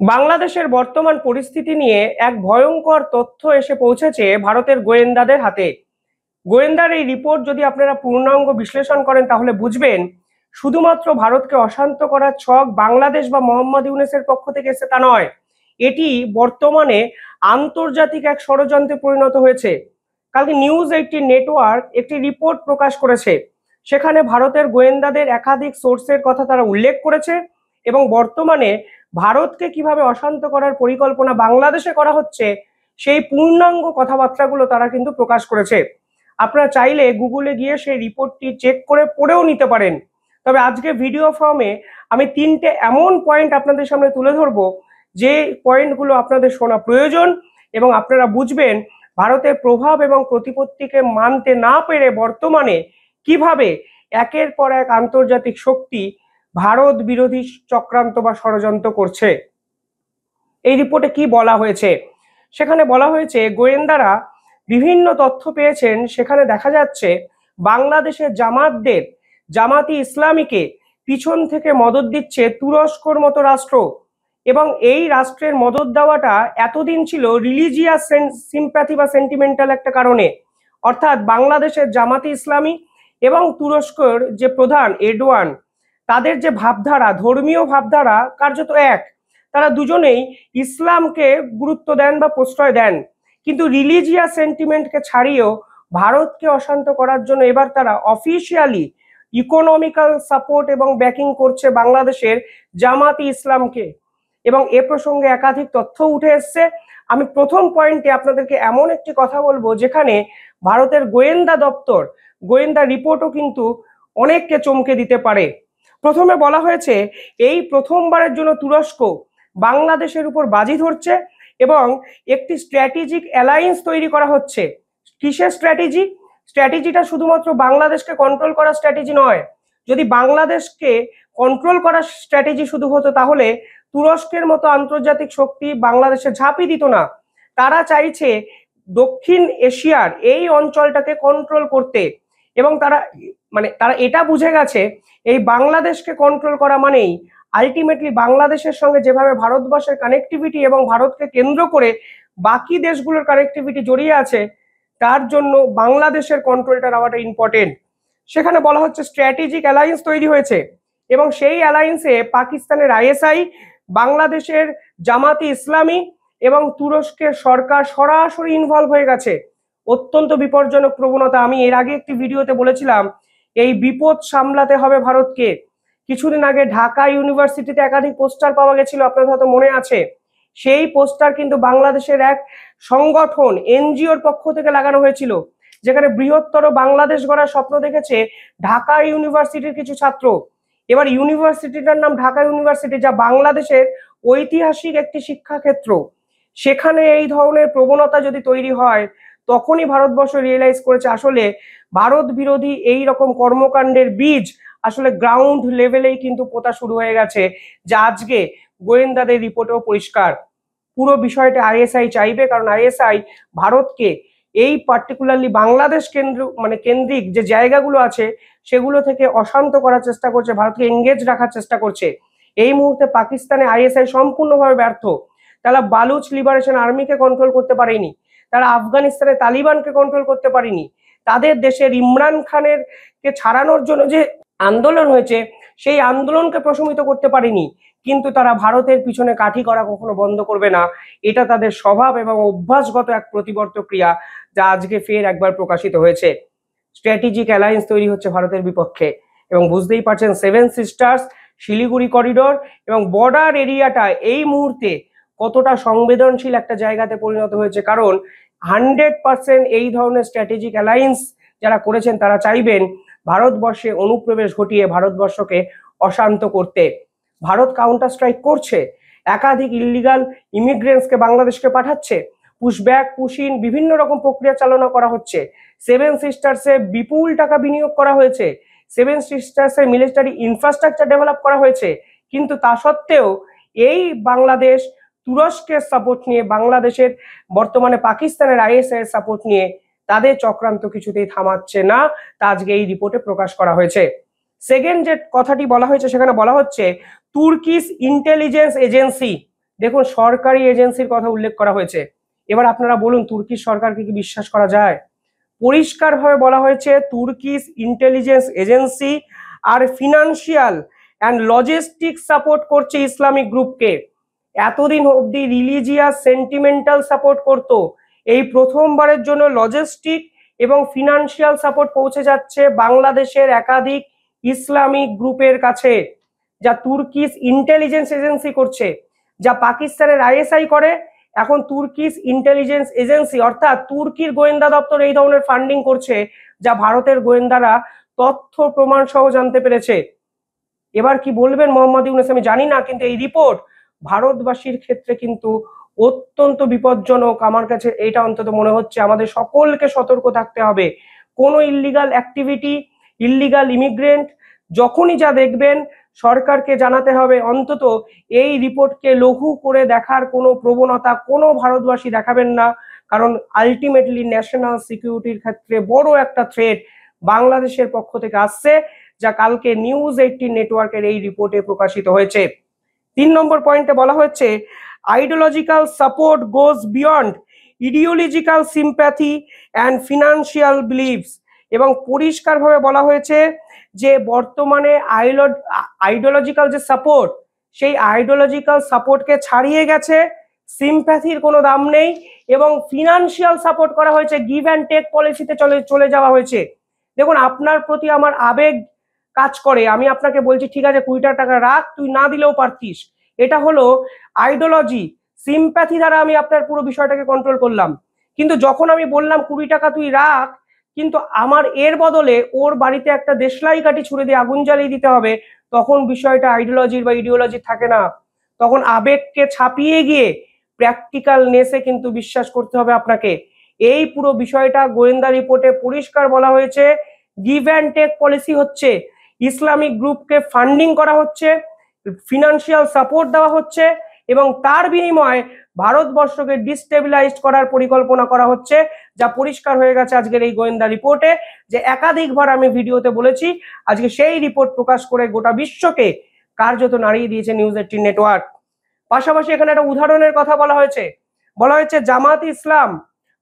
বাংলাদেশের বর্তমান পরিস্থিতি নিয়ে এক ভয়ঙ্কর তথ্য এসে পৌঁছেছে ভারতের গোয়েন্দাদের হাতে। গোয়েন্দার এই রিপোর্ট যদি আপনারা পূর্ণাঙ্গ বিশ্লেষণ করেন তাহলে বুঝবেন শুধুমাত্র ভারতকে অশান্ত করার ছক বাংলাদেশ বা মোহাম্মদ ইউনূসের পক্ষ থেকে এসে তা নয়, এটি বর্তমানে আন্তর্জাতিক এক ষড়যন্ত্রে পরিণত হয়েছে। কালকে নিউজ 18 নেটওয়ার্ক একটি রিপোর্ট প্রকাশ করেছে, সেখানে ভারতের গোয়েন্দাদের একাধিক সোর্সের কথা তারা উল্লেখ করেছে এবং বর্তমানে ভারতকে কিভাবে অশান্ত করার পরিকল্পনা বাংলাদেশে করা হচ্ছে সেই পূর্ণাঙ্গ কথাবার্তাগুলো তারা কিন্তু প্রকাশ করেছে। আপনারা চাইলে গুগলে গিয়ে সেই রিপোর্টটি চেক করে পড়েও নিতে পারেন। তবে আজকে ভিডিও ফর্মে আমি 3টে এমন পয়েন্ট আপনাদের সামনে তুলে ধরবো যে পয়েন্টগুলো আপনাদের শোনা প্রয়োজন এবং আপনারা বুঝবেন ভারতের প্রভাব এবং প্রতিপত্তিকে মানতে না পেরে বর্তমানে কিভাবে একের পর এক আন্তর্জাতিক শক্তি ভারত বিরোধী চক্রান্ত বা ষড়যন্ত্র করছে। এই রিপোর্টে কি বলা হয়েছে? সেখানে বলা হয়েছে গোয়েন্দারা বিভিন্ন তথ্য পেয়েছেন, সেখানে দেখা যাচ্ছে বাংলাদেশের জামাতি ইসলামীকে পিছন থেকে মদত দিচ্ছে তুরস্কর মতো রাষ্ট্র, এবং এই রাষ্ট্রের মদত দেওয়াটা এতদিন ছিল রিলিজিয়াস সিম্প্যাথি বা সেন্টিমেন্টাল একটা কারণে। অর্থাৎ বাংলাদেশের জামাতি ইসলামী এবং তুরস্কর যে প্রধান এরদোয়ান, তাদের যে ভাবধারা, ধর্মীয় ভাবধারা কার্যত এক। তারা দুজনেই ইসলামকে গুরুত্ব দেন বা প্রশ্রয় দেন, কিন্তু রিলিজিয়াস সেন্টিমেন্টকে ছাড়িয়েও ভারতকে অশান্ত করার জন্য এবার তারা অফিসিয়ালি ইকোনমিক্যাল সাপোর্ট এবং ব্যাকিং করছে বাংলাদেশের জামাতি ইসলামকে। এবং এ প্রসঙ্গে একাধিক তথ্য উঠে এসছে। আমি প্রথম পয়েন্টে আপনাদেরকে এমন একটি কথা বলবো যেখানে ভারতের গোয়েন্দা দপ্তর, গোয়েন্দা রিপোর্টও কিন্তু অনেককে চমকে দিতে পারে। প্রথমে বলা হয়েছে এই প্রথমবারের জন্য তুরস্ক বাংলাদেশের উপর বাজি ধরছে এবং একটি স্ট্র্যাটেজিক অ্যালায়েন্স তৈরি করা হচ্ছে। কিসের স্ট্র্যাটেজি? স্ট্র্যাটেজিটা শুধুমাত্র বাংলাদেশকে কন্ট্রোল করার স্ট্র্যাটেজি নয়। যদি বাংলাদেশকে কন্ট্রোল করার স্ট্র্যাটেজি শুধু হতো তাহলে তুরস্কের মতো আন্তর্জাতিক শক্তি বাংলাদেশে ঝাঁপই দিত না। তারা চাইছে দক্ষিণ এশিয়ার এই অঞ্চলটাকে কন্ট্রোল করতে, এবং তারা এটা বুঝে গেছে এই বাংলাদেশকে কন্ট্রোল করা মানেই আলটিমেটলি বাংলাদেশের সঙ্গে যেভাবে ভারতবর্ষের কানেক্টিভিটি এবং ভারতকে কেন্দ্র করে বাকি দেশগুলোর কানেক্টিভিটি জড়িয়ে আছে, তার জন্য বাংলাদেশের কন্ট্রোলটা নেওয়াটা ইম্পর্টেন্ট। সেখানে বলা হচ্ছে স্ট্র্যাটেজিক অ্যালায়েন্স তৈরি হয়েছে এবং সেই অ্যালায়েন্সে পাকিস্তানের আইএসআই, বাংলাদেশের জামাতি ইসলামী এবং তুরস্কের সরকার সরাসরি ইনভলভ হয়ে গেছে। অত্যন্ত বিপজ্জনক প্রবণতা। আমি এর আগে একটি ভিডিওতে বলেছিলাম এই বিপদ সামলাতে হবে ভারতকে। কিছুদিন আগে ঢাকা ইউনিভার্সিটিতে একাধিক পোস্টার পাওয়া গেছিল, আপনাদের হয়তো মনে আছে। সেই পোস্টার কিন্তু বাংলাদেশের এক সংগঠন এনজিওর পক্ষ থেকে লাগানো হয়েছিল, যেখানে বৃহত্তর বাংলাদেশ গড়ার স্বপ্ন দেখেছে ঢাকা ইউনিভার্সিটির কিছু ছাত্র। এবার ইউনিভার্সিটিটার নাম ঢাকা ইউনিভার্সিটি, যা বাংলাদেশের ঐতিহাসিক একটি শিক্ষাক্ষেত্র। সেখানে এই ধরনের প্রবণতা যদি তৈরি হয় তখনই ভারতবর্ষ রিয়েলাইজ করেছে আসলে ভারত বিরোধী এই রকম কর্মকাণ্ডের বীজ আসলে গ্রাউন্ড লেভেলেই কিন্তু পোতা শুরু হয়ে গেছে, যা আজকে গোয়েন্দাদের রিপোর্টেও পরিষ্কার। পুরো বিষয়টা আইএসআই চাইবে, কারণ আইএসআই ভারতকে এই পার্টিকুলারলি বাংলাদেশ কেন্দ্রিক যে জায়গাগুলো আছে সেগুলো থেকে অশান্ত করার চেষ্টা করছে, ভারতকে এঙ্গেজ রাখার চেষ্টা করছে। এই মুহূর্তে পাকিস্তানে আইএসআই সম্পূর্ণভাবে ব্যর্থ। তারা বালুচ লিবারেশন আর্মিকে কন্ট্রোল করতে পারেনি, তারা আফগানিস্তানে তালিবানকে কন্ট্রোল করতে পারেনি, তাদের দেশের ইমরান খানের কে ছাড়ানোর জন্য যে আন্দোলন হয়েছে সেই আন্দোলনকে প্রশমিত করতে পারেনি। কিন্তু তারা ভারতের পিছনে কাঠি করা কখনো বন্ধ করবে না। এটা তাদের স্বভাব এবং অভ্যাসগত এক প্রতিবর্ত ক্রিয়া, যা আজকে ফের একবার প্রকাশিত হয়েছে। স্ট্র্যাটেজিক অ্যালায়েন্স তৈরি হচ্ছে ভারতের বিপক্ষে, এবং বুঝতেই পারছেন সেভেন সিস্টার্স, শিলিগুড়ি করিডোর এবং বর্ডার এরিয়াটা এই মুহূর্তে কতটা সংবেদনশীল একটা জায়গাতে পরিণত হয়েছে। কারণ 100% এই ধরনের স্ট্র্যাটেজিক অ্যালায়েন্স যারা করেছেন তারা চাইবেন ভারতবর্ষে অনুপ্রবেশ ঘটিয়ে ভারতবর্ষকে অশান্ত করতে। ভারত কাউন্টার স্ট্রাইক করছে, একাধিক ইলিগাল ইমিগ্রেন্টসকে বাংলাদেশকে পাঠাচ্ছে, পুশব্যাক পুশইন বিভিন্ন রকম প্রক্রিয়া চালনা করা হচ্ছে। সেভেন সিস্টার্সে বিপুল টাকা বিনিয়োগ করা হয়েছে, সেভেন সিস্টার্সের মিলিটারি ইনফ্রাস্ট্রাকচার ডেভেলপ করা হয়েছে, কিন্তু তা সত্ত্বেও এই বাংলাদেশ তুরস্কের সাপোর্ট নিয়ে, বাংলাদেশের বর্তমানে পাকিস্তানের আইএসআই এর সাপোর্ট নিয়ে তাদের চক্রান্ত কিছুতেই থামাচ্ছে না, তা আজকে এই রিপোর্টে প্রকাশ করা হয়েছে। সেকেন্ড যে কথাটি বলা হয়েছে সেখানে বলা হচ্ছে তুর্কিশ ইন্টেলিজেন্স এজেন্সি, দেখুন, সরকারি এজেন্সির কথা উল্লেখ করা হয়েছে। এবার আপনারা বলুন, তুর্কির সরকারকে কি বিশ্বাস করা যায়? পরিষ্কারভাবে বলা হয়েছে তুর্কিশ ইন্টেলিজেন্স এজেন্সি আর ফিনান্সিয়াল অ্যান্ড লজিস্টিক সাপোর্ট করছে ইসলামিক গ্রুপকে। এতদিন অবধি রিলিজিয়াস সেন্টিমেন্টাল সাপোর্ট করতো, এই প্রথমবারের জন্য লজিস্টিক এবং ফিনান্সিয়াল সাপোর্ট পৌঁছে যাচ্ছে বাংলাদেশের একাধিক ইসলামিক গ্রুপের কাছে, যা তুর্কিশ ইন্টেলিজেন্স এজেন্সি করছে, যা পাকিস্তানের আইএসআই করে, এখন তুর্কিশ ইন্টেলিজেন্স এজেন্সি অর্থাৎ তুর্কির গোয়েন্দা দপ্তর এই ধরনের ফান্ডিং করছে, যা ভারতের গোয়েন্দারা তথ্য প্রমাণ সহ জানতে পেরেছে। এবার কি বলবেন মোহাম্মদ ইউনূস আমি জানি না, কিন্তু এই রিপোর্ট ভারতবাসীর ক্ষেত্রে কিন্তু অত্যন্ত বিপজ্জনক। আমার কাছে এটা অন্তত মনে হচ্ছে আমাদের সকলকে সতর্ক থাকতে হবে। কোনো ইল্লিগাল অ্যাক্টিভিটি, ইল্লিগাল ইমিগ্রেন্ট যখনই যা দেখবেন সরকারকে জানাতে হবে। অন্তত এই রিপোর্টকে লঘু করে দেখার কোনো প্রবণতা কোনো ভারতবাসী দেখাবেন না, কারণ আলটিমেটলি ন্যাশনাল সিকিউরিটির ক্ষেত্রে বড় একটা থ্রেট বাংলাদেশের পক্ষ থেকে আসছে, যা কালকে নিউজ 18 নেটওয়ার্কের এই রিপোর্টে প্রকাশিত হয়েছে। 3 নম্বর পয়েন্টে বলা হচ্ছে ideological support goes beyond ideological sympathy and financial believes, এবং পরিষ্কারভাবে বলা হয়েছে যে বর্তমানে আইডিওলজিক্যাল যে সাপোর্ট, সেই আইডিওলজিক্যাল সাপোর্টকে ছাড়িয়ে গেছে, সিম্প্যাথির কোনো দাম নেই, এবং ফিনান্সিয়াল সাপোর্ট করা হয়েছে, গিভ অ্যান্ড টেক পলিসিতে চলে যাওয়া হয়েছে। দেখুন, আপনার প্রতি আমার আবেগ কাজ করে, আমি আপনাকে বলছি ঠিক আছে 20 টাকা রাখ, তুই না দিলেও পারতিস, এটা হলো আইডিওলজি, সিম্প্যাথি দ্বারা আমি আপনার পুরো বিষয়টাকে কন্ট্রোল করলাম। কিন্তু যখন আমি বললাম 20 টাকা তুই রাখ, কিন্তু আমার এর বদলে ওর বাড়িতে একটা দেশলাই কাঠি ছুড়ে দিয়ে আগুন জ্বালিয়ে দিতে হবে, তখন বিষয়টা আইডিওলজির বা ইডিওলজি থাকে না, তখন আবেগকে ছাপিয়ে গিয়ে প্র্যাকটিক্যাল নেসে কিন্তু বিশ্বাস করতে হবে আপনাকে। এই পুরো বিষয়টা গোয়েন্দা রিপোর্টে পরিষ্কার বলা হয়েছে, গিভ অ্যান্ড টেক পলিসি হচ্ছে, ইসলামিক গ্রুপকে ফান্ডিং করা হচ্ছে, ফিনান্সিয়াল সাপোর্ট দেওয়া হচ্ছে, এবং তার বিনিময়ে ভারতবর্ষকে ডিস্টেবিলাইজ করার পরিকল্পনা করা হচ্ছে, যা পরিষ্কার হয়ে গেছে আজকের এই গোয়েন্দা রিপোর্টে, যে একাধিকবার আমি ভিডিওতে বলেছি, আজকে সেই রিপোর্ট প্রকাশ করে গোটা বিশ্বকে কার্যত নাড়িয়ে দিয়েছে নিউজ 18 নেটওয়ার্ক। পাশাপাশি এখানে একটা উদাহরণের কথা বলা হয়েছে জামাত ইসলাম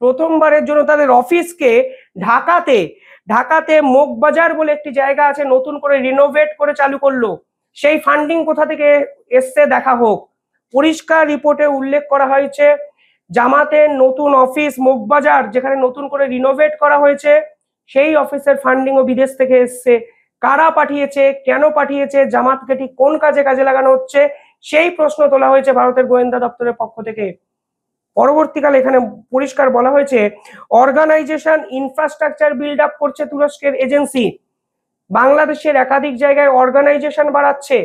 প্রথমবারের জন্য তাদের অফিসকে ঢাকাতে মগবাজার বলে একটি জায়গা আছে, নতুন করে রিনোভেট করে চালু করলো। সেই ফান্ডিং কোথা থেকে এসছে দেখা হোক। পরিষ্কার রিপোর্টে উল্লেখ করা হয়েছে জামাতের নতুন অফিস মগবাজার, যেখানে নতুন করে রিনোভেট করা হয়েছে, সেই অফিসের ফান্ডিংও বিদেশ থেকে এসছে। কারা পাঠিয়েছে, কেন পাঠিয়েছে, জামাতকে ঠিক কোন কাজে লাগানো হচ্ছে, সেই প্রশ্ন তোলা হয়েছে ভারতের গোয়েন্দা দপ্তরের পক্ষ থেকে। পরবর্তীকালে এখানে পরিষ্কার বলা হয়েছে অর্গানাইজেশন ইনফ্রাস্ট্রাকচার বিল্ড আপ করছে তুরস্কের এজেন্সি, বাংলাদেশের একাধিক জায়গায় অর্গানাইজেশন বাড়াচ্ছে,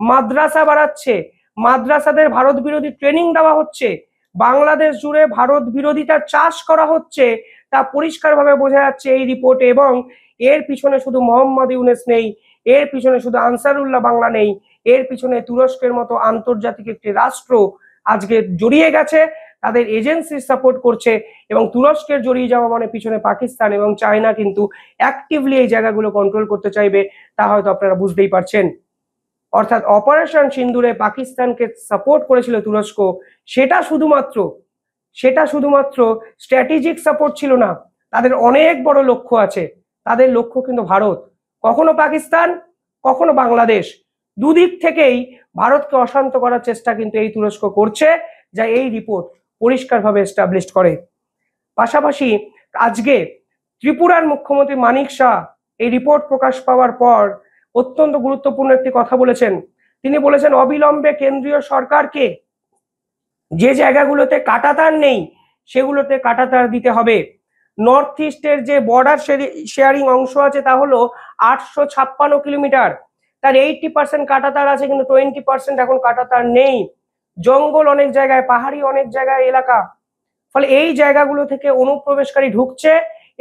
মাদ্রাসা বাড়াচ্ছে, মাদ্রাসাদের ভারত বিরোধী ট্রেনিং দেওয়া হচ্ছে, বাংলাদেশ জুড়ে ভারত বিরোধিতার চাষ করা হচ্ছে, তা পরিষ্কারভাবে বোঝা যাচ্ছে এই রিপোর্টে। এবং এর পিছনে শুধু মোহাম্মদ ইউনূস নেই, এর পিছনে শুধু আনসারুল্লাহ বাংলা নেই, এর পিছনে তুরস্কের মতো আন্তর্জাতিক একটি রাষ্ট্র আজকে জড়িয়ে গেছে, তাদের এজেন্সি সাপোর্ট করছে, এবং তুরস্কের জড়িয়ে যাওয়া মানে পিছনে পাকিস্তান এবং চায়না কিন্তু অ্যাক্টিভলি এই জায়গাগুলো কন্ট্রোল করতে চাইবে, তা হয়তো আপনারা বুঝতেই পারছেন। অর্থাৎ অপারেশন সিন্দুরে পাকিস্তানকে সাপোর্ট করেছিল তুরস্ক, সেটা শুধুমাত্র স্ট্র্যাটেজিক সাপোর্ট ছিল না, তাদের অনেক বড় লক্ষ্য আছে, তাদের লক্ষ্য কিন্তু ভারত, কখনো পাকিস্তান কখনো বাংলাদেশ, দুদিক থেকেই ভারতকে অশান্ত করার চেষ্টা কিন্তু এই তুরস্ক করছে, যা এই রিপোর্ট পরিষ্কারভাবে এস্টাবলিশ করে। পাশাপাশি আজকে ত্রিপুরার মুখ্যমন্ত্রী মানিক শাহ এই রিপোর্ট প্রকাশ পাওয়ার পর অত্যন্ত গুরুত্বপূর্ণ একটি কথা বলেছেন। তিনি বলেছেন অবিলম্বে কেন্দ্রীয় সরকারকে যে জায়গাগুলোতে কাঁটাতার নেই সেগুলোতে কাঁটাতার দিতে হবে। নর্থ ইস্টের যে বর্ডার শেয়ারিং অংশ আছে তা হলো 856 কিলোমিটার, তার 80% কাঁটাতার আছে, কিন্তু 20% এখন কাঁটাতার নেই। জঙ্গল অনেক জায়গায়, পাহাড়ি অনেক জায়গায় এলাকা, ফলে এই জায়গাগুলো থেকে অনুপ্রবেশকারী ঢুকছে,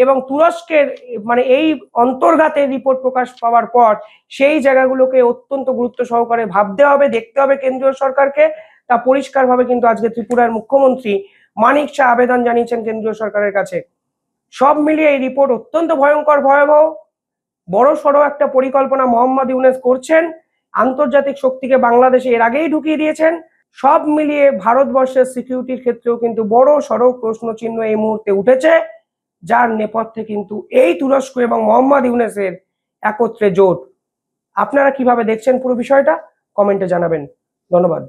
এবং তুরস্কের মানে এই অন্তর্ঘাতের রিপোর্ট প্রকাশ পাওয়ার পর সেই জায়গাগুলোকে অত্যন্ত গুরুত্ব সহকারে ভাবতে হবে, দেখতে হবে কেন্দ্রীয় সরকারকে। তা পরিষ্কারভাবে কিন্তু আজকে ত্রিপুরার মুখ্যমন্ত্রী মানিক শাহ আবেদন জানিয়েছেন কেন্দ্রীয় সরকারের কাছে। সব মিলিয়ে এই রিপোর্ট অত্যন্ত ভয়ঙ্কর, ভয়াবহ, বড় সড়ো একটা পরিকল্পনা মোহাম্মদ ইউনূস করছেন। আন্তর্জাতিক শক্তিকে বাংলাদেশে এর আগেই ঢুকিয়ে দিয়েছেন, সব মিলিয়ে ভারতবর্ষের সিকিউরিটির ক্ষেত্রেও কিন্তু বড় সড়ো প্রশ্নচিহ্ন এই মুহূর্তে উঠেছে, যার নেপথ্যে কিন্তু এই তুরস্ক এবং মোহাম্মদ ইউনূসের একত্রে জোট। আপনারা কিভাবে দেখছেন পুরো বিষয়টা কমেন্টে জানাবেন। ধন্যবাদ।